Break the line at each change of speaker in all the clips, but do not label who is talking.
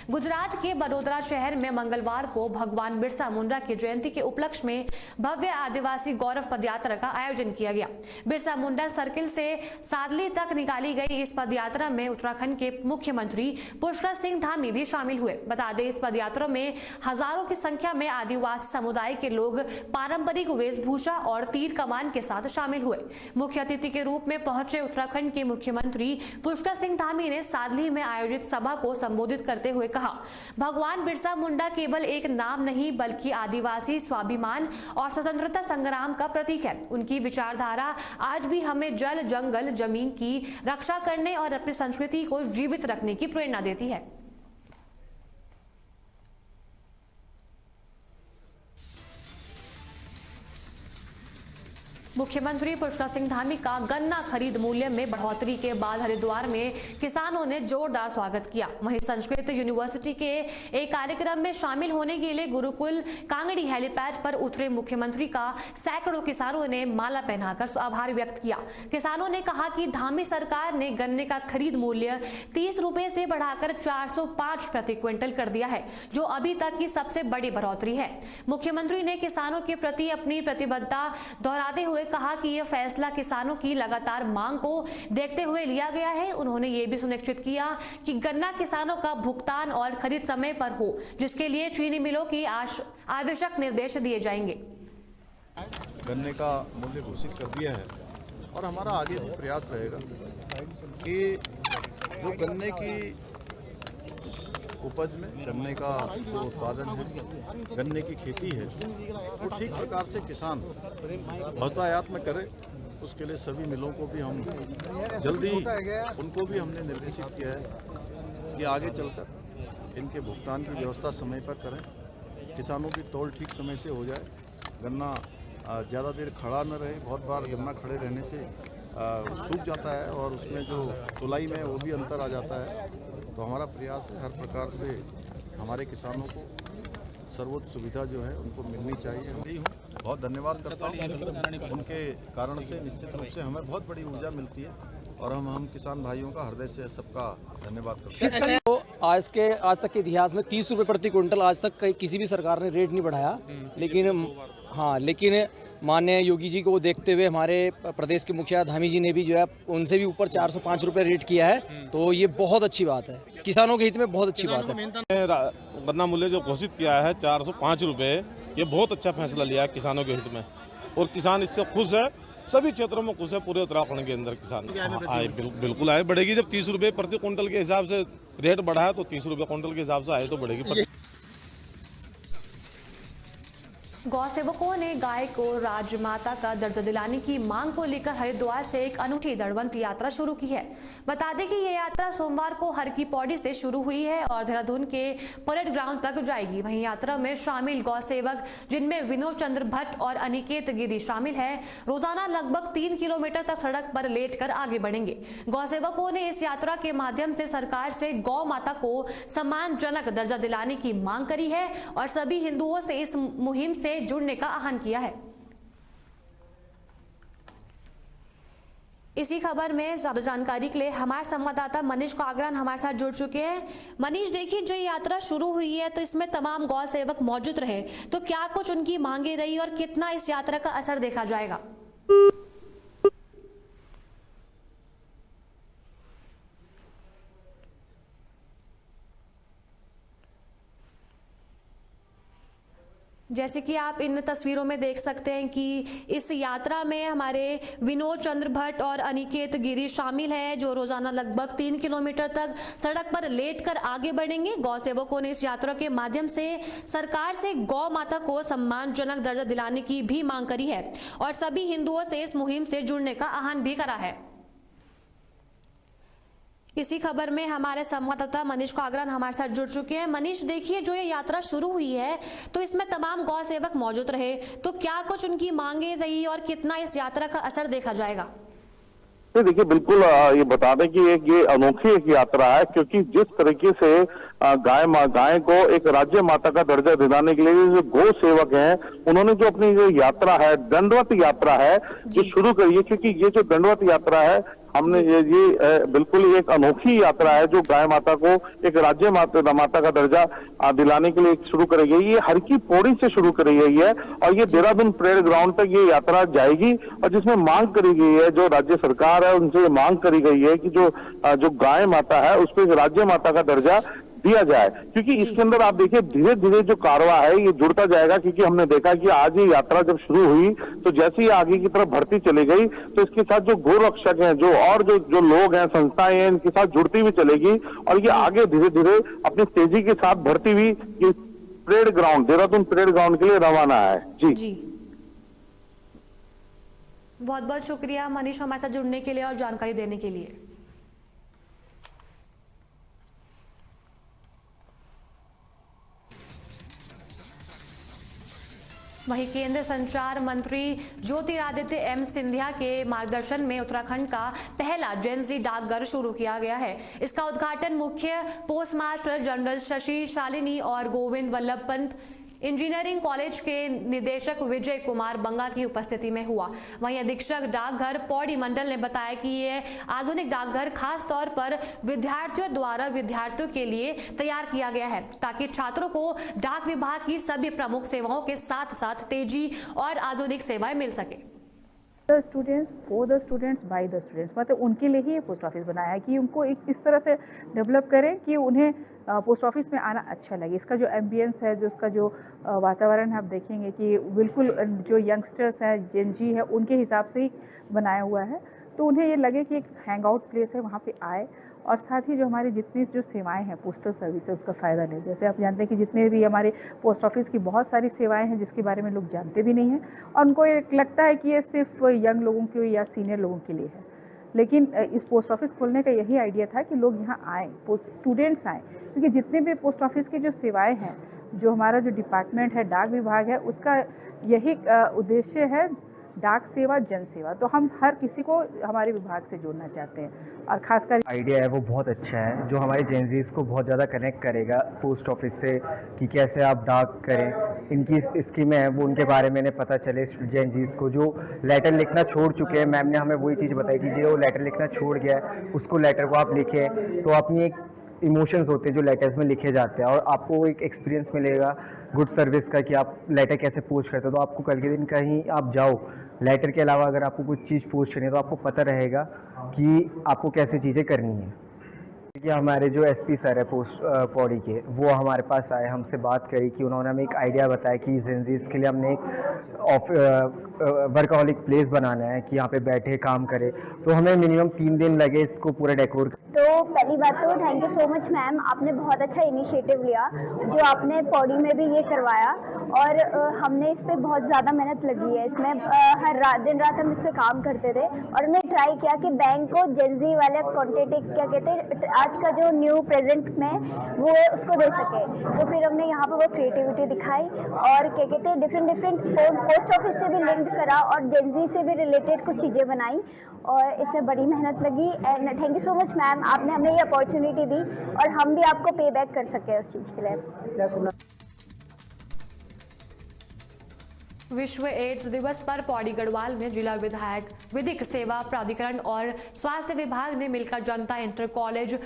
गुजरात के बड़ोदरा शहर में मंगलवार को भगवान बिरसा मुंडा की जयंती के उपलक्ष्य में भव्य आदिवासी गौरव पदयात्रा का आयोजन किया गया। बिरसा मुंडा सर्किल से सादली तक निकाली गई इस पदयात्रा में उत्तराखंड के मुख्यमंत्री पुष्कर सिंह धामी भी शामिल हुए। बता दें, इस पदयात्रा में हजारों की संख्या में आदिवासी समुदाय के लोग पारंपरिक वेशभूषा और तीर कमान के साथ शामिल हुए। मुख्य अतिथि के रूप में पहुंचे उत्तराखंड के मुख्यमंत्री पुष्कर सिंह धामी ने सादली में आयोजित सभा को संबोधित करते हुए कहा, भगवान बिरसा मुंडा केवल एक नाम नहीं बल्कि आदिवासी स्वाभिमान और स्वतंत्रता संग्राम का प्रतीक है। उनकी विचारधारा आज भी हमें जल, जंगल, जमीन की रक्षा करने और अपनी संस्कृति को जीवित रखने की प्रेरणा देती है। मुख्यमंत्री पुष्कर सिंह धामी का गन्ना खरीद मूल्य में बढ़ोतरी के बाद हरिद्वार में किसानों ने जोरदार स्वागत किया। वहीं संस्कृत यूनिवर्सिटी के एक कार्यक्रम में शामिल होने के लिए गुरुकुल कांगड़ी हेलीपैड पर उतरे मुख्यमंत्री का सैकड़ों किसानों ने माला पहनाकर आभार व्यक्त किया। किसानों ने कहा कि धामी सरकार ने गन्ने का खरीद मूल्य 30 रुपए से बढ़ाकर 405 प्रति क्विंटल कर दिया है, जो अभी तक की सबसे बड़ी बढ़ोतरी है। मुख्यमंत्री ने किसानों के प्रति अपनी प्रतिबद्धता दोहराते हुए कहा कि यह फैसला किसानों की लगातार मांग को देखते हुए लिया गया है। उन्होंने ये भी सुनिश्चित किया कि गन्ना किसानों का भुगतान और खरीद समय पर हो, जिसके लिए चीनी मिलों की आवश्यक निर्देश दिए जाएंगे।
गन्ने का मूल्य घोषित कर दिया है और हमारा आगे भी प्रयास रहेगा कि जो गन्ने की उपज में गन्ने का जो उत्पादन है, गन्ने की खेती है, वो ठीक प्रकार से किसान बहुतायात में करे। उसके लिए सभी मिलों को भी हम जल्दी उनको भी हमने निर्देशित किया है कि आगे चलकर इनके भुगतान की व्यवस्था समय पर करें, किसानों की तौल ठीक समय से हो जाए, गन्ना ज़्यादा देर खड़ा न रहे। बहुत बार गन्ना खड़े रहने से सूख जाता है और उसमें जो तुलाई में वो भी अंतर आ जाता है। तो हमारा प्रयास है हर प्रकार से हमारे किसानों को सर्वोच्च सुविधा जो है उनको मिलनी चाहिए। हम बहुत धन्यवाद करता हूँ, उनके कारण से निश्चित रूप से हमें बहुत बड़ी ऊर्जा मिलती है और हम किसान भाइयों का हृदय से सबका धन्यवाद करते हैं।
तो आज तक के इतिहास में 30 रुपये प्रति क्विंटल आज तक किसी भी सरकार ने रेट नहीं बढ़ाया, लेकिन माननीय योगी जी को देखते हुए हमारे प्रदेश के मुखिया धामी जी ने भी जो है उनसे भी ऊपर 405 रुपये रेट किया है। तो ये बहुत अच्छी बात है, किसानों के हित में बहुत अच्छी बात है।
गन्ना मूल्य जो घोषित किया है 405 रुपये, ये बहुत अच्छा फैसला लिया है किसानों के हित में और किसान इससे खुश है। सभी क्षेत्रों में खुश है, पूरे उत्तराखंड के अंदर किसान आए बिल्कुल आए बढ़ेगी। जब 30 रुपये प्रति क्विंटल के हिसाब से रेट बढ़ा है तो 30 रुपये क्विंटल के हिसाब से आए तो बढ़ेगी।
गौ सेवकों ने गाय को राजमाता का दर्जा दिलाने की मांग को लेकर हरिद्वार से एक अनूठी दड़बंत यात्रा शुरू की है। बता दें कि ये यात्रा सोमवार को हर की पौड़ी से शुरू हुई है और देहरादून के परेड ग्राउंड तक जाएगी। वहीं यात्रा में शामिल गौ सेवक, जिनमें विनोद चंद्र भट्ट और अनिकेत गिरी शामिल है, रोजाना लगभग 3 किलोमीटर तक सड़क पर लेटकर आगे बढ़ेंगे। गौ सेवकों ने इस यात्रा के माध्यम से सरकार से गौ माता को सम्मानजनक दर्जा दिलाने की मांग करी है और सभी हिंदुओं से इस मुहिम से जुड़ने का आह्वान किया है। इसी खबर में ज्यादा जानकारी के लिए हमारे संवाददाता मनीष कागरान हमारे साथ जुड़ चुके हैं। मनीष, देखिए, जो यात्रा शुरू हुई है तो इसमें तमाम गौ सेवक मौजूद रहे, तो क्या कुछ उनकी मांगे रही और कितना इस यात्रा का असर देखा जाएगा? जैसे कि आप इन तस्वीरों में देख सकते हैं कि इस यात्रा में हमारे विनोद चंद्र भट्ट और अनिकेत गिरी शामिल हैं, जो रोजाना लगभग 3 किलोमीटर तक सड़क पर लेटकर आगे बढ़ेंगे। गौ सेवकों ने इस यात्रा के माध्यम से सरकार से गौ माता को सम्मानजनक दर्जा दिलाने की भी मांग करी है और सभी हिंदुओं से इस मुहिम से जुड़ने का आह्वान भी करा है। इसी खबर में हमारे संवाददाता मनीष कागरान हमारे साथ जुड़ चुके हैं। मनीष, देखिए, जो ये यात्रा शुरू हुई है तो इसमें तमाम गौ सेवक मौजूद रहे, तो क्या कुछ उनकी मांगे रही और कितना इस यात्रा का असर देखा जाएगा?
देखिए, बिल्कुल ये बता दें कि ये अनोखी एक यात्रा है, क्योंकि जिस तरीके से गाय को एक राज्य माता का दर्जा दिलाने के लिए जो गौ सेवक हैं, उन्होंने जो अपनी जो यात्रा है, दंडवत यात्रा है, ये शुरू करी है। क्योंकि ये जो दंडवत यात्रा है हमने ये बिल्कुल ही एक अनोखी यात्रा है जो गाय माता को एक राज्य माता का दर्जा दिलाने के लिए शुरू करी गई। ये हर की पौड़ी से शुरू करी गई है और ये देहरादून परेड ग्राउंड तक ये यात्रा जाएगी और जिसमें मांग करी गई है, जो राज्य सरकार है उनसे ये मांग करी गई है कि जो गाय माता है उस पर राज्य माता का दर्जा दिया जाए, क्योंकि इसके अंदर आप देखिए धीरे धीरे जो कारवा है ये जुड़ता जाएगा। क्योंकि हमने देखा कि आज ये यात्रा जब शुरू हुई तो जैसे ही आगे की तरफ बढ़ती चली गई तो इसके साथ जो गौ रक्षक हैं, जो लोग हैं, संस्थाएं हैं, इनके साथ जुड़ती हुई चलेगी और ये आगे धीरे धीरे अपनी तेजी के साथ बढ़ती हुई ये parade ground, Dehradun parade ground के लिए रवाना है। जी
बहुत बहुत शुक्रिया मनीष हमारे साथ जुड़ने के लिए और जानकारी देने के लिए। वहीं केंद्रीय संचार मंत्री ज्योतिरादित्य एम सिंधिया के मार्गदर्शन में उत्तराखंड का पहला जेनजी डाकघर शुरू किया गया है। इसका उद्घाटन मुख्य post master general Shashi Shalini और गोविंद वल्लभ पंत इंजीनियरिंग कॉलेज के निदेशक विजय कुमार बंगा की उपस्थिति में हुआ। वहीं अधीक्षक डाकघर पौड़ी मंडल ने बताया कि यह आधुनिक डाकघर खास तौर पर विद्यार्थियों द्वारा विद्यार्थियों के लिए तैयार किया गया है ताकि छात्रों को डाक विभाग की सभी प्रमुख सेवाओं के साथ साथ तेजी और आधुनिक सेवाएं मिल सके।
Students for the students by the students, मतलब उनके लिए ही ये पोस्ट ऑफिस बनाया है कि उनको एक इस तरह से डेवलप करें कि उन्हें पोस्ट ऑफिस में आना अच्छा लगे। इसका जो एम्बियंस है, जो इसका जो वातावरण है, आप देखेंगे कि बिल्कुल जो यंगस्टर्स हैं, जेन जी है, उनके हिसाब से ही बनाया हुआ है। तो उन्हें ये लगे कि एक हैंग आउट प्लेस है, वहाँ पे आए और साथ ही जो हमारी जितनी जो सेवाएं हैं पोस्टल सर्विस है उसका फ़ायदा लें। जैसे आप जानते हैं कि जितने भी हमारे पोस्ट ऑफिस की बहुत सारी सेवाएं हैं जिसके बारे में लोग जानते भी नहीं हैं और उनको एक लगता है कि ये सिर्फ यंग लोगों के या सीनियर लोगों के लिए है। लेकिन इस पोस्ट ऑफिस खोलने का यही आइडिया था कि लोग यहाँ आएँ, स्टूडेंट्स आएँ, क्योंकि जितने भी पोस्ट ऑफिस की जो सेवाएँ हैं, जो हमारा जो डिपार्टमेंट है, डाक विभाग है, उसका यही उद्देश्य है डाक सेवा, जन सेवा। तो हम हर किसी को हमारे विभाग से जोड़ना चाहते हैं और खासकर
आइडिया है वो बहुत अच्छा है जो हमारे जेनजीज को बहुत ज़्यादा कनेक्ट करेगा पोस्ट ऑफिस से कि कैसे आप डाक करें। इनकी स्कीमें हैं वो उनके बारे में पता चले जेनजीज को जो लेटर लिखना छोड़ चुके हैं। मैम ने हमें वही चीज़ बताई कि जो लेटर लिखना छोड़ गया है उसको लेटर को आप लिखें तो अपनी एक इमोशंस होते हैं जो लेटर्स में लिखे जाते हैं और आपको एक एक्सपीरियंस मिलेगा गुड सर्विस का कि आप लेटर कैसे पोस्ट करते हो। तो आपको कल के दिन कहीं आप जाओ, लेटर के अलावा अगर आपको कुछ चीज़ पोस्ट करनी है तो आपको पता रहेगा कि आपको कैसे चीज़ें करनी है। कि हमारे जो एसपी सर है पोस्ट पौड़ी के, वो हमारे पास आए, हमसे बात करी कि उन्होंने हमें एक आइडिया बताया कि जेनजीज के लिए हमने एक वर्कहॉलिक प्लेस बनाना है कि यहाँ पे बैठे काम करे। तो हमें मिनिमम 3 दिन लगे इसको पूरा डेकोर।
तो पहली बात तो thank you so much ma'am, आपने बहुत अच्छा इनिशिएटिव लिया जो आपने पौड़ी में भी ये करवाया और हमने इस पर बहुत ज़्यादा मेहनत लगी है। इसमें हर दिन रात हम इस पर काम करते थे और हमने ट्राई किया कि बैंक को जेनजी वाले क्वांटिटी क्या कहते हैं आज का जो न्यू प्रेजेंट में वो है उसको दे सके। तो फिर हमने यहाँ पर वो क्रिएटिविटी दिखाई और क्या कहते हैं डिफरेंट पोस्ट ऑफिस से भी लिंक करा और जेनजी से भी रिलेटेड कुछ चीज़ें बनाई और इसमें बड़ी मेहनत लगी। And thank you so much ma'am, आपने हमें ये अपॉर्चुनिटी दी और हम भी आपको पे बैक कर सके उस चीज़ के लिए।
विश्व एड्स दिवस पर पौड़ी गढ़वाल में जिला विधायक विधिक सेवा प्राधिकरण और स्वास्थ्य विभाग ने मिलकर जनता इंटर कॉलेज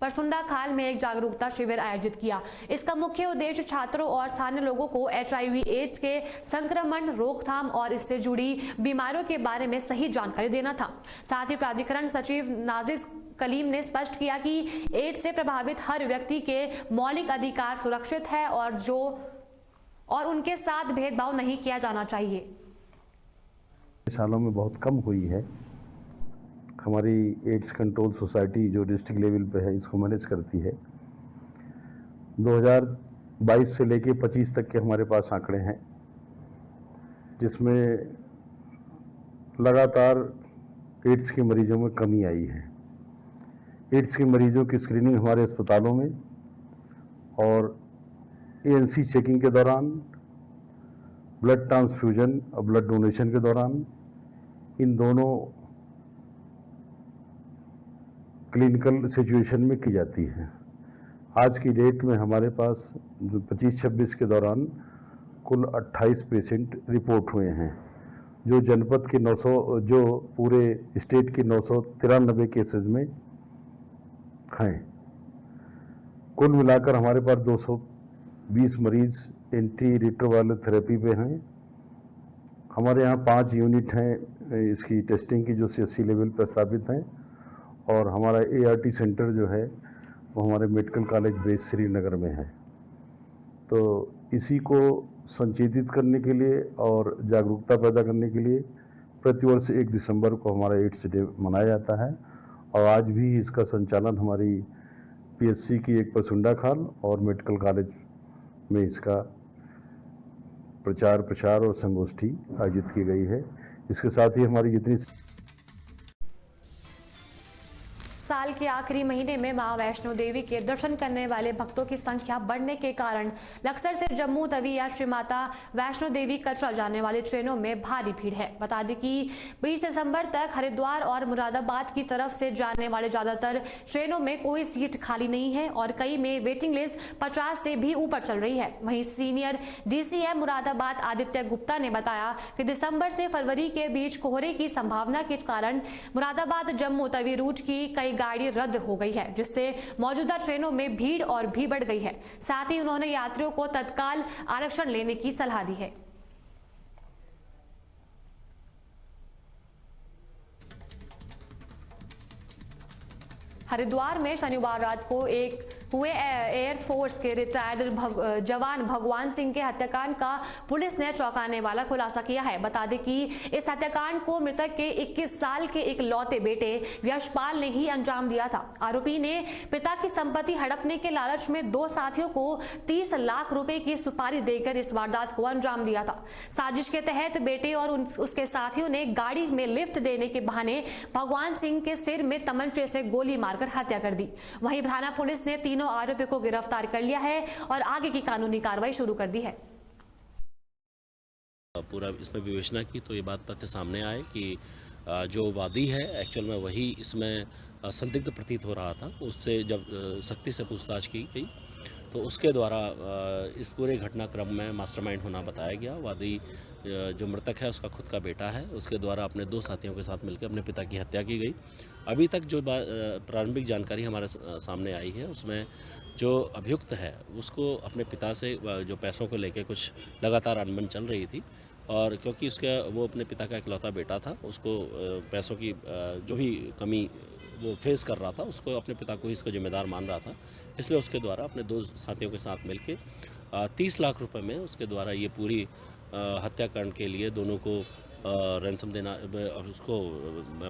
परसुंदा खाल में एक जागरूकता शिविर आयोजित किया। इसका मुख्य उद्देश्य छात्रों और स्थानीय लोगों को HIV एड्स के संक्रमण, रोकथाम और इससे जुड़ी बीमारियों के बारे में सही जानकारी देना था। साथ ही प्राधिकरण सचिव नाजिज कलीम ने स्पष्ट किया कि एड्स से प्रभावित हर व्यक्ति के मौलिक अधिकार सुरक्षित है और उनके साथ भेदभाव नहीं किया जाना चाहिए।
सालों में बहुत कम हुई है। हमारी एड्स कंट्रोल सोसाइटी जो डिस्ट्रिक्ट लेवल पे है इसको मैनेज करती है। 2022 से लेके 25 तक के हमारे पास आंकड़े हैं जिसमें लगातार एड्स के मरीजों में कमी आई है। एड्स के मरीजों की स्क्रीनिंग हमारे अस्पतालों में और ANC चेकिंग के दौरान, ब्लड ट्रांसफ्यूजन और ब्लड डोनेशन के दौरान, इन दोनों क्लिनिकल सिचुएशन में की जाती है। आज की डेट में हमारे पास 25-26 के दौरान कुल 28 पेशेंट रिपोर्ट हुए हैं
जो जनपद के 900 जो पूरे स्टेट के 993 केसेस में हैं। कुल मिलाकर हमारे पास 220 मरीज एंटी रिट्रोवायरल थेरेपी पे हैं। हमारे यहाँ 5 यूनिट हैं इसकी टेस्टिंग की जो CSC लेवल पर स्थापित हैं, और हमारा ART सेंटर जो है वो हमारे मेडिकल कॉलेज बेस श्रीनगर में है। तो इसी को संचेतित करने के लिए और जागरूकता पैदा करने के लिए प्रतिवर्ष 1 दिसंबर को हमारा एड्स डे मनाया जाता है, और आज भी इसका संचालन हमारी PHC की एक पसुंडा खाल और मेडिकल कॉलेज में इसका प्रचार प्रसार और संगोष्ठी आयोजित की गई है। इसके साथ ही हमारी जितनी
साल के आखिरी महीने में मां वैष्णो देवी के दर्शन करने वाले भक्तों की संख्या बढ़ने के कारण लक्सर से जम्मू तवी या श्री माता वैष्णो देवी कटरा जाने वाली ट्रेनों में भारी भीड़ है। बता दें कि 20 दिसंबर तक हरिद्वार और मुरादाबाद की तरफ से जाने वाले ज्यादातर ट्रेनों में कोई सीट खाली नहीं है और कई में वेटिंग लिस्ट 50 से भी ऊपर चल रही है। वहीं सीनियर DCM मुरादाबाद आदित्य गुप्ता ने बताया कि दिसंबर से फरवरी के बीच कोहरे की संभावना के कारण मुरादाबाद जम्मू तवी रूट की कई गाड़ी रद्द हो गई है, जिससे मौजूदा ट्रेनों में भीड़ और भी बढ़ गई है। साथ ही उन्होंने यात्रियों को तत्काल आरक्षण लेने की सलाह दी है। हरिद्वार में शनिवार रात को एक हुए एयरफोर्स के रिटायर्ड जवान भगवान सिंह के हत्याकांड का पुलिस ने चौंकाने वाला खुलासा किया है। बता दें कि इस हत्याकांड को मृतक के 21 साल के इकलौते बेटे यशपाल ने ही अंजाम दिया था। आरोपी ने पिता की संपत्ति हड़पने के लालच में 2 साथियों को 30 लाख रुपए की सुपारी देकर इस वारदात को अंजाम दिया था। साजिश के तहत बेटे और उसके साथियों ने गाड़ी में लिफ्ट देने के बहाने भगवान सिंह के सिर में तमंचे से गोली मारकर हत्या कर दी। वहीं थाना पुलिस ने तीनों आरोपियों को गिरफ्तार कर लिया है और आगे की कानूनी कार्रवाई शुरू कर दी है।
पूरा इसमें विवेचना की तो ये बात तथ्य सामने आए कि जो वादी है एक्चुअल में वही इसमें संदिग्ध प्रतीत हो रहा था। उससे जब सख्ती से पूछताछ की गई तो उसके द्वारा इस पूरे घटनाक्रम में मास्टरमाइंड होना बताया गया। वादी जो मृतक है उसका खुद का बेटा है, उसके द्वारा अपने 2 साथियों के साथ मिलकर अपने पिता की हत्या की गई। अभी तक जो प्रारंभिक जानकारी हमारे सामने आई है उसमें जो अभियुक्त है उसको अपने पिता से जो पैसों को लेकर कुछ लगातार अनबन चल रही थी, और क्योंकि वो अपने पिता का इकलौता बेटा था, उसको पैसों की जो भी कमी वो फेस कर रहा था उसको अपने पिता को ही इसका जिम्मेदार मान रहा था। इसलिए उसके द्वारा अपने 2 साथियों के साथ मिलके 30 लाख रुपए में उसके द्वारा ये पूरी हत्याकांड के लिए दोनों को रैंसम देना, उसको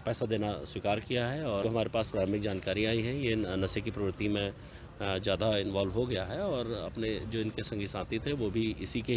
पैसा देना स्वीकार किया है। और हमारे पास प्रारंभिक जानकारी आई है ये नशे की प्रवृत्ति में ज़्यादा इन्वॉल्व हो गया है और अपने जो इनके संगी साथी थे वो भी इसी के